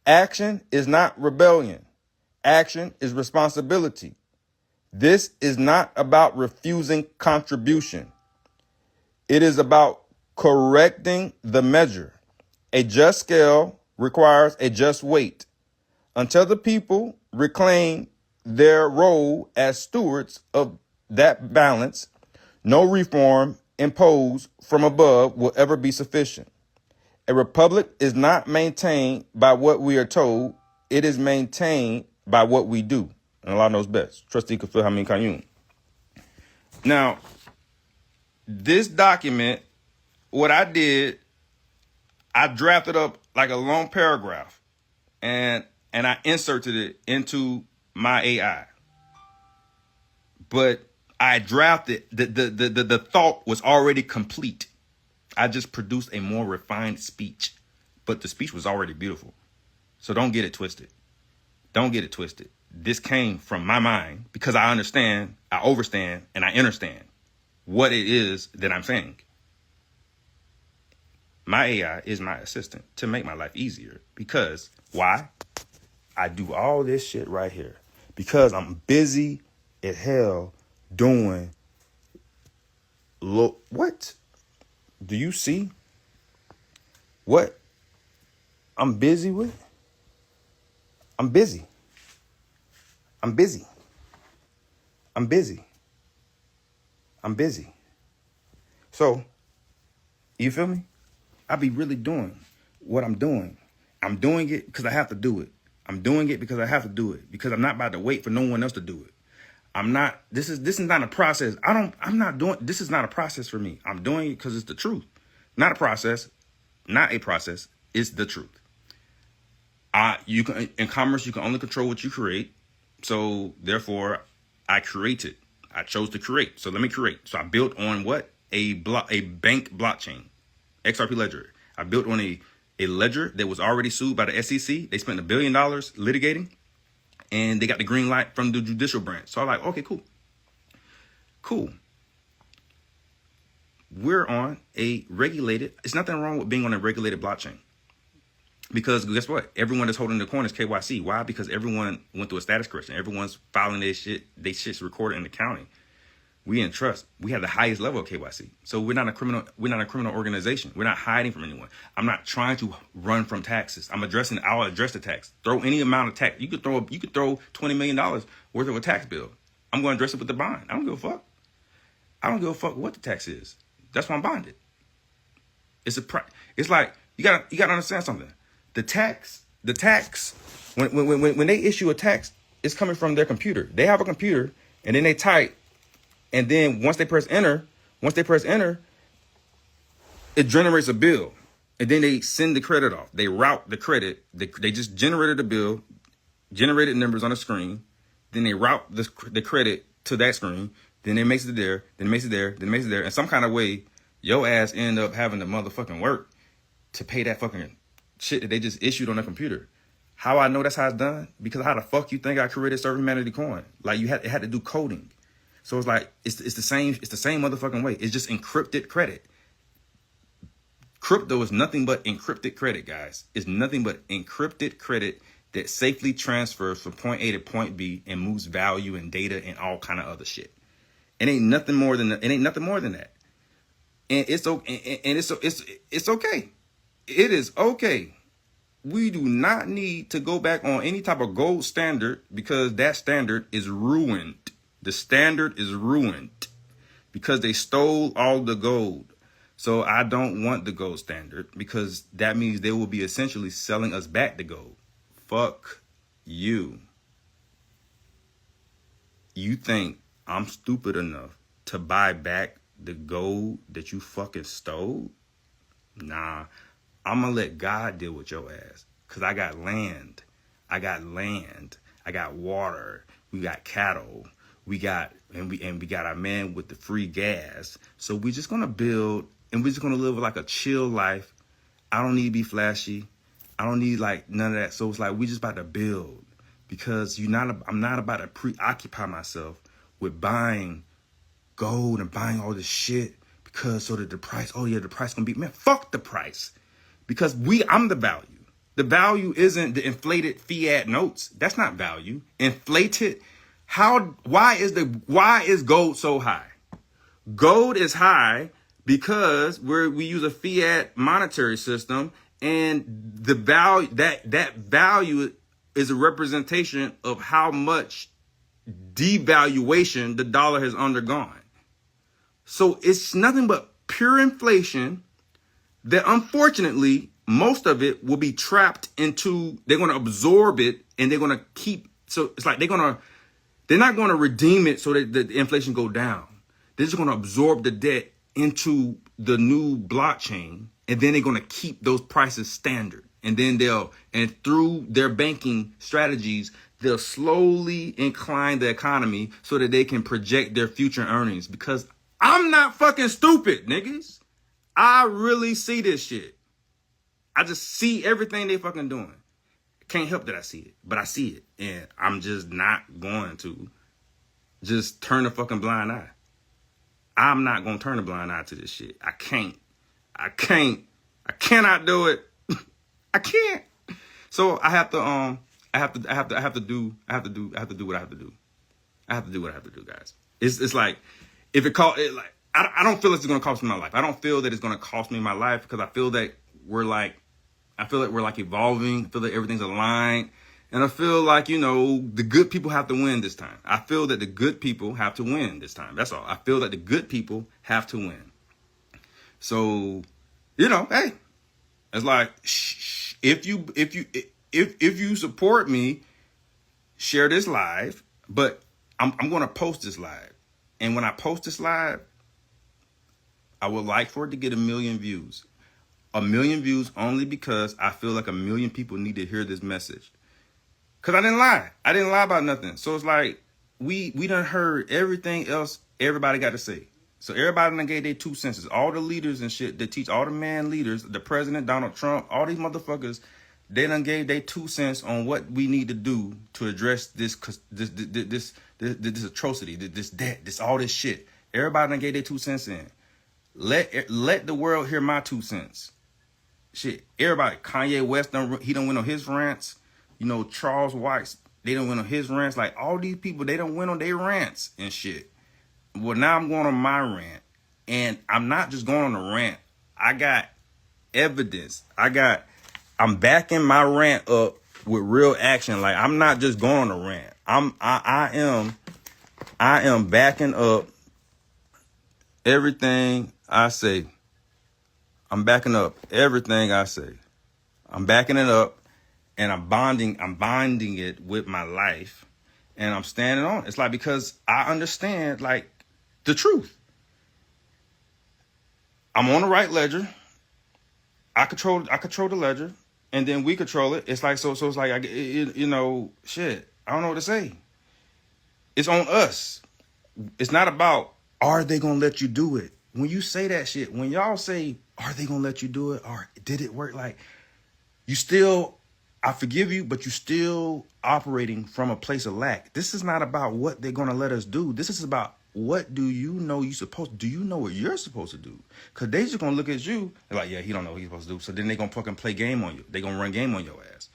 Action is not rebellion. Action is responsibility. This is not about refusing contribution. It is about correcting the measure. A just scale requires a just weight. Until the people reclaim their role as stewards of that balance, no reform imposed from above will ever be sufficient. A republic is not maintained by what we are told. It is maintained by what we do. And Allah knows best. Trustee Kafir Hamid Kayum. Now, this document, what I did, I drafted up like a long paragraph and I inserted it into my AI. But I drafted, the thought was already complete. I just produced a more refined speech, but the speech was already beautiful. So don't get it twisted. Don't get it twisted. This came from my mind because I understand, I overstand, and I understand what it is that I'm saying. My AI is my assistant to make my life easier because why? I do all this shit right here because I'm busy as hell doing what? Do you see what I'm busy with? I'm busy. I'm busy. I'm busy. I'm busy. So, you feel me? I be really doing what I'm doing. I'm doing it because I have to do it. I'm doing it because I have to do it. Because I'm not about to wait for no one else to do it. I'm not, this is not a process. This is not a process for me. I'm doing it because it's the truth. Not a process. It's the truth. You can, in commerce, you can only control what you create. So therefore, I created. I chose to create. So let me create. So I built on what? A bank blockchain, XRP Ledger. I built on a ledger that was already sued by the SEC. They spent $1 billion litigating, and they got the green light from the judicial branch. So I'm like, okay, cool. We're on a regulated. It's nothing wrong with being on a regulated blockchain. Because guess what? Everyone that's holding the coin is KYC. Why? Because everyone went through a status correction. Everyone's filing their shit. Their shit's recorded in the county. We in trust. We have the highest level of KYC. So we're not a criminal. We're not a criminal organization. We're not hiding from anyone. I'm not trying to run from taxes. I'll address the tax. Throw any amount of tax. You could throw $20 million worth of a tax bill. I'm going to address it with the bond. I don't give a fuck. I don't give a fuck what the tax is. That's why I'm bonded. It's like you gotta understand something. The tax. When they issue a tax, it's coming from their computer. They have a computer, and then they type. And then once they press enter, it generates a bill. And then they send the credit off. They route the credit. They just generated the bill, generated numbers on the screen. Then they route the credit to that screen. Then it makes it there. Then it makes it there. Then it makes it there. In some kind of way, your ass end up having to motherfucking work to pay that fucking shit that they just issued on the computer. How I know that's how it's done? Because how the fuck you think I created Serve Humanity Coin? Like it had to do coding. So it's like it's the same motherfucking way. It's just encrypted credit. Crypto is nothing but encrypted credit, guys. It's nothing but encrypted credit that safely transfers from point A to point B and moves value and data and all kind of other shit. It ain't nothing more than that. And it's okay. It's okay. It is okay. We do not need to go back on any type of gold standard because that standard is ruined. The standard is ruined because they stole all the gold. So I don't want the gold standard because that means they will be essentially selling us back the gold. Fuck you. You think I'm stupid enough to buy back the gold that you fucking stole? Nah, I'm gonna let God deal with your ass because I got land. I I got water. We got cattle. We got our man with the free gas. So we're just gonna build, and we're just gonna live like a chill life. I don't need to be flashy. I don't need like none of that. So it's like we just about to build, because I'm not about to preoccupy myself with buying gold and buying all this shit because so that the price, the price gonna be, man, fuck the price. Because I'm the value. The value isn't the inflated fiat notes. That's not value. Inflated. Why is gold so high? Gold is high because we use a fiat monetary system, and the value that value is a representation of how much devaluation the dollar has undergone. So it's nothing but pure inflation that, unfortunately, most of it will be trapped into, they're going to absorb it, and they're going to keep, so it's like they're not going to redeem it so that the inflation go down. They're just going to absorb the debt into the new blockchain, and then they're going to keep those prices standard. And then through their banking strategies, they'll slowly incline the economy so that they can project their future earnings. Because I'm not fucking stupid, niggas. I really see this shit. I just see everything they fucking doing. Can't help that I see it, but I see it. And I'm just not going to just turn a fucking blind eye. I'm not going to turn a blind eye to this shit. I cannot do it. I can't. So I have to do what I have to do. I have to do what I have to do. I have to do what I have to do, guys. It's like, if I don't feel it's going to cost me my life. I don't feel that it's going to cost me my life, because I feel that we're like evolving. I feel that everything's aligned. And I feel like, the good people have to win this time. I feel that the good people have to win this time. That's all. I feel that the good people have to win. So, hey, it's like, if you support me, share this live. But I'm going to post this live. And when I post this live, I would like for it to get 1 million views. 1 million views only because I feel like 1 million people need to hear this message. Because I didn't lie. I didn't lie about nothing. So it's like, we done heard everything else everybody got to say. So everybody done gave their 2 cents. All the leaders and shit that teach, all the man leaders, the president, Donald Trump, all these motherfuckers, they done gave their 2 cents on what we need to do to address this atrocity, this debt, all this shit. Everybody done gave their 2 cents in. Let the world hear my 2 cents. Shit, everybody. Kanye West he done went on his rants. Charles White, they done went on his rants. Like, all these people, they done went on their rants and shit. Well, now I'm going on my rant, and I'm not just going on a rant. I got evidence. I'm backing my rant up with real action. Like, I'm not just going on a rant. I am backing up everything I say. I'm backing up everything I say. I'm backing it up, and I'm bonding it with my life, and I'm standing on it. It's like, because I understand, like, the truth. I'm on the right ledger. I control the ledger, and then we control it. It's like, so it's like, shit, I don't know what to say. It's on us. It's not about, are they going to let you do it? When you say that shit, when y'all say, are they going to let you do it? Or did it work? Like, you still, I forgive you, but you still operating from a place of lack. This is not about what they're going to let us do. This is about, what do you know do you know what you're supposed to do? Because they just going to look at you and like, yeah, he don't know what he's supposed to do. So then they're going to fucking play game on you. They're going to run game on your ass.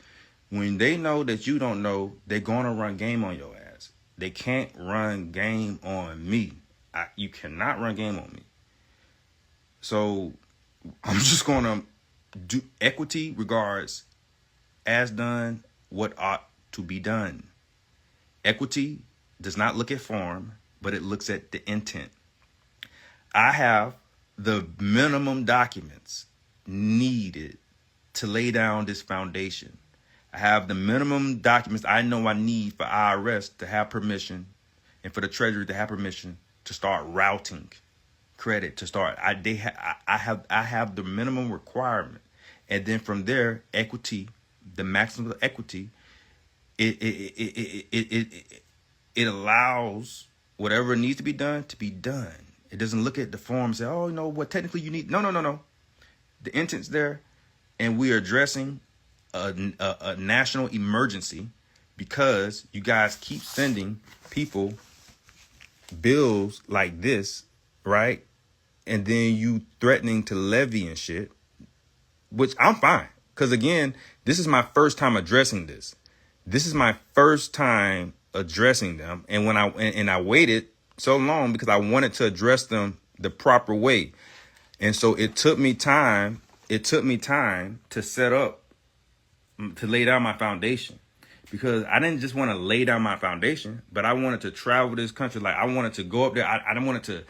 When they know that you don't know, they're going to run game on your ass. They can't run game on me. You cannot run game on me. So I'm just going to do equity regards as done what ought to be done. Equity does not look at form, but it looks at the intent. I have the minimum documents needed to lay down this foundation. I have the minimum documents I know I need for IRS to have permission, and for the Treasury to have permission to start routing credit, to start. I have the minimum requirement, and then from there, equity, the maximum equity, it allows whatever needs to be done to be done. It doesn't look at the form and say, oh, you know what technically you need. No. The intent's there, and we are addressing a national emergency because you guys keep sending people bills like this, right? And then you threatening to levy and shit, which I'm fine. Because again, this is my first time addressing this. This is my first time addressing them. And when I waited so long because I wanted to address them the proper way. And so it took me time. It took me time to set up, to lay down my foundation. Because I didn't just want to lay down my foundation, but I wanted to travel this country. Like I wanted to go up there. I didn't want to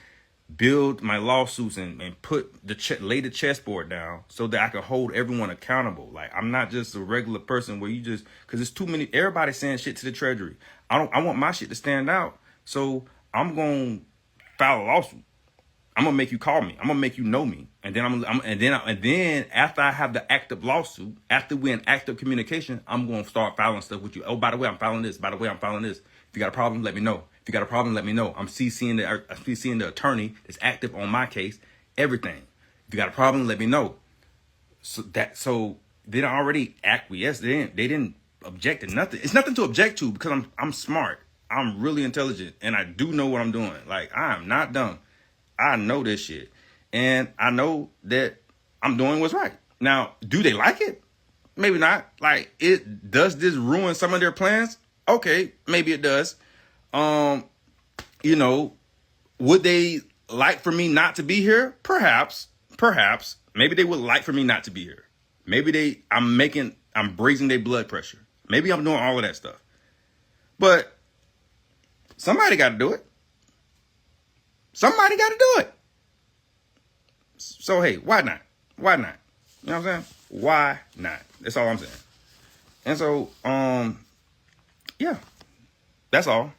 build my lawsuits and lay the chessboard down so that I could hold everyone accountable. Like I'm not just a regular person where you just, because it's too many, everybody saying shit to the Treasury. I want my shit to stand out. So I'm going to file a lawsuit. I'm going to make you call me. I'm going to make you know me. And then after I have the active lawsuit, after we're in active communication, I'm going to start filing stuff with you. Oh, by the way, I'm filing this. By the way, I'm filing this. If you got a problem, let me know. If you got a problem, let me know. I'm CCing the attorney that's active on my case, everything. If you got a problem, let me know. So they already acquiesced. They didn't object to nothing. It's nothing to object to because I'm smart. I'm really intelligent and I do know what I'm doing. Like I am not dumb. I know this shit. And I know that I'm doing what's right. Now, do they like it? Maybe not. Like, does this ruin some of their plans? Okay, maybe it does. Would they like for me not to be here? Perhaps. Maybe they would like for me not to be here. Maybe I'm raising their blood pressure. Maybe I'm doing all of that stuff. But somebody got to do it. Somebody got to do it. So, hey, why not? Why not? You know what I'm saying? Why not? That's all I'm saying. And so, yeah, that's all.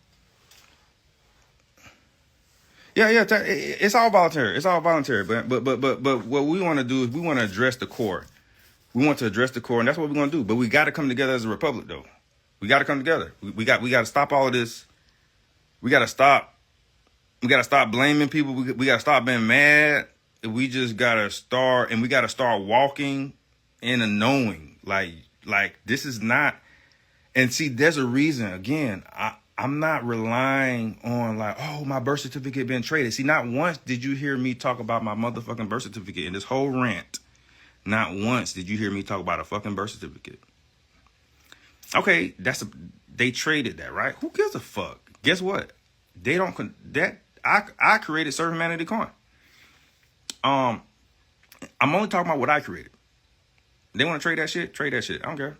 Yeah, it's all voluntary. It's all voluntary. But what we want to do is we want to address the core. We want to address the core, and that's what we're going to do. But we got to come together as a republic, though. We got to come together. We got to stop all of this. We got to stop. We got to stop blaming people. We got to stop being mad. We just got to start, and we got to start walking in a knowing. Like this is not, and see, there's a reason. Again, I'm not relying on like, oh, my birth certificate been traded. See, not once did you hear me talk about my motherfucking birth certificate in this whole rant. Not once did you hear me talk about a fucking birth certificate. Okay, they traded that, right? Who gives a fuck? Guess what? They don't I created Serve Humanity Coin. I'm only talking about what I created. They want to trade that shit? Trade that shit. I don't care.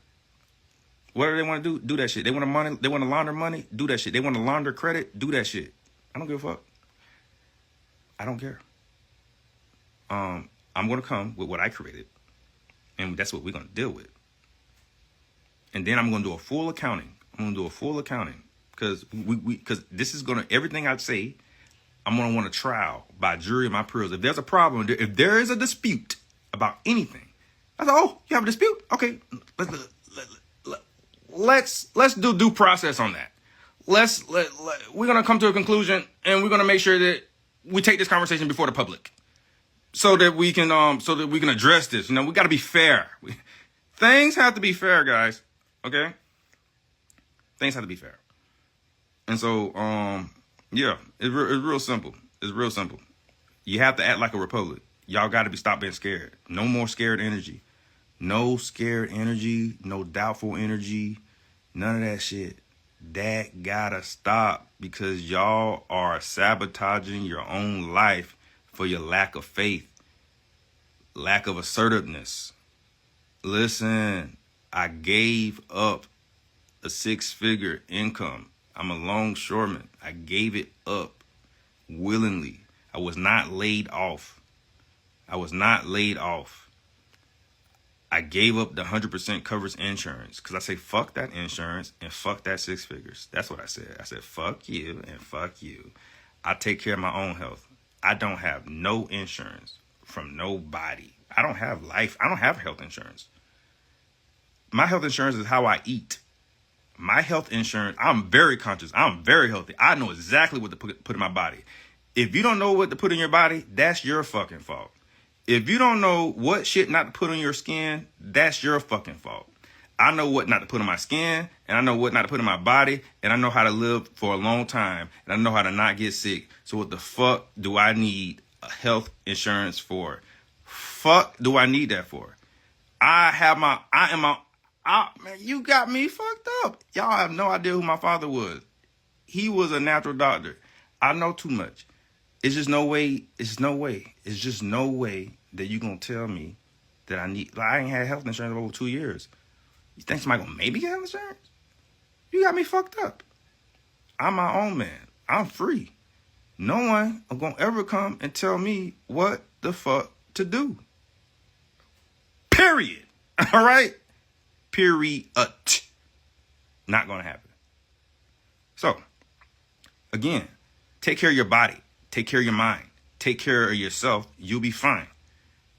Whatever they want to do, do that shit. They want to launder money, do that shit. They want to launder credit, do that shit. I don't give a fuck. I don't care. I'm going to come with what I created. And that's what we're going to deal with. And then I'm going to do a full accounting. Because because this is going to, everything I say, I'm going to want a trial by jury of my peers. If there's a problem, if there is a dispute about anything, I say, oh, you have a dispute? Okay, let's do due process on that. We're going to come to a conclusion, and we're going to make sure that we take this conversation before the public, so that we can address this. You know, we got to be fair. Things have to be fair, guys. Okay, things have to be fair. And so, yeah, it's real simple. It's real simple. You have to act like a republic. Y'all got to stop being scared. No more scared energy. No scared energy. No doubtful energy. None of that shit. That gotta stop, because y'all are sabotaging your own life for your lack of faith, lack of assertiveness. Listen, I gave up a 6-figure income. I'm a longshoreman. I gave it up willingly. I was not laid off. I gave up the 100% coverage insurance because I say fuck that insurance and fuck that 6 figures. That's what I said. I said fuck you and fuck you. I take care of my own health. I don't have no insurance from nobody. I don't have health insurance. My health insurance is how I eat. my health insurance, I'm very conscious. I'm very healthy. I know exactly what to put in my body. If you don't know what to put in your body, that's your fucking fault. If you don't know what shit not to put on your skin, that's your fucking fault. I know what not to put on my skin, and I know what not to put in my body, and I know how to live for a long time, and I know how to not get sick. So what the fuck do I need a health insurance for? Fuck do I need that for? Man, you got me fucked up. Y'all have no idea who my father was. He was a natural doctor. I know too much. It's just no way. It's no way. It's just no way that you gonna tell me that I need. Like, I ain't had health insurance over 2 years. You think somebody gonna maybe get health insurance? You got me fucked up. I'm my own man. I'm free. No one gonna ever come and tell me what the fuck to do. Period. All right? Period. Not gonna happen. So, again, take care of your body. Take care of your mind. Take care of yourself. You'll be fine.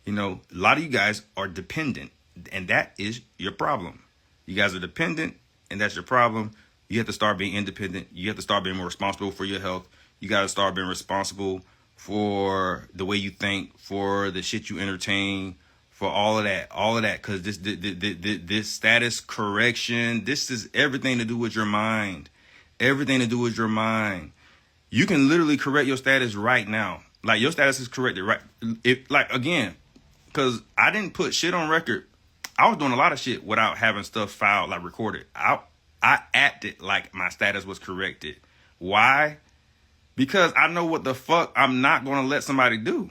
You know, a lot of you guys are dependent, and that is your problem. You guys are dependent, and that's your problem. You have to start being independent. You have to start being more responsible for your health. You got to start being responsible for the way you think, for the shit you entertain, for all of that. Because this status correction, this is everything to do with your mind. Everything to do with your mind. You can literally correct your status right now. Like, your status is corrected right. Again, because I didn't put shit on record. I was doing a lot of shit without having stuff filed, like recorded. I acted like my status was corrected. Why? Because I know what the fuck I'm not going to let somebody do.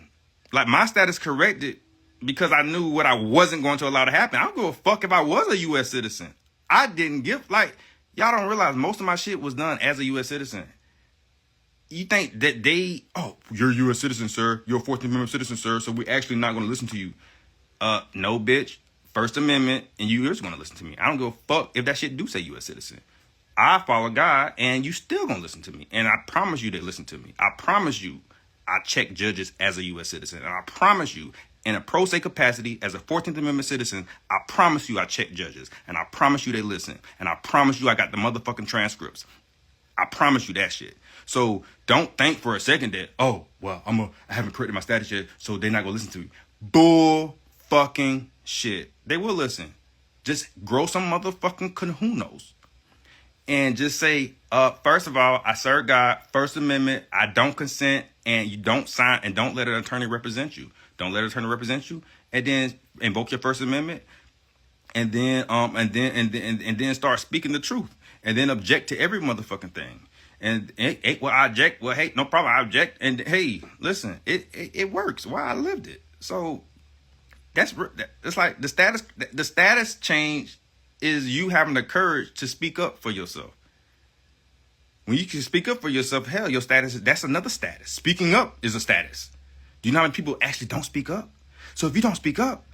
Like, my status corrected because I knew what I wasn't going to allow to happen. I don't give a fuck if I was a U.S. citizen. I didn't give, like, y'all don't realize most of my shit was done as a U.S. citizen. You think that you're a U.S. citizen, sir. You're a 14th Amendment citizen, sir, so we're actually not going to listen to you. No, bitch. First Amendment, and you're just going to listen to me. I don't give a fuck if that shit do say U.S. citizen. I follow God, and you still going to listen to me. And I promise you they listen to me. I promise you I check judges as a U.S. citizen. And I promise you, in a pro se capacity, as a 14th Amendment citizen, I promise you I check judges. And I promise you they listen. And I promise you I got the motherfucking transcripts. I promise you that shit. So don't think for a second that, I haven't corrected my status yet, so they're not going to listen to me. Bull fucking shit. They will listen. Just grow some motherfucking kahunos. And just say, first of all, I serve God, First Amendment, I don't consent, and you don't sign, and don't let an attorney represent you. Don't let an attorney represent you, and then invoke your First Amendment, and then start speaking the truth, and then object to every motherfucking thing. And I object. Well, hey, no problem. I object. And hey, listen, it works. Why I lived it. So it's like the status change is you having the courage to speak up for yourself. When you can speak up for yourself, hell, your status, that's another status. Speaking up is a status. Do you know how many people actually don't speak up? So if you don't speak up,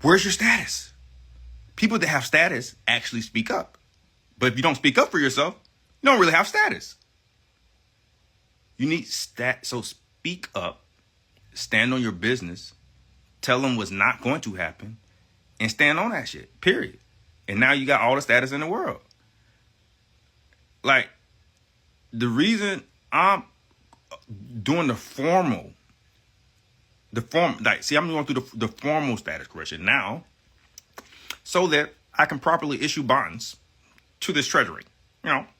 where's your status? People that have status actually speak up. But if you don't speak up for yourself, you don't really have status. You need so speak up, stand on your business, tell them what's not going to happen, and stand on that shit, period. And now you got all the status in the world. Like, the reason I'm doing I'm going through the formal status correction now so that I can properly issue bonds to this treasury. You know,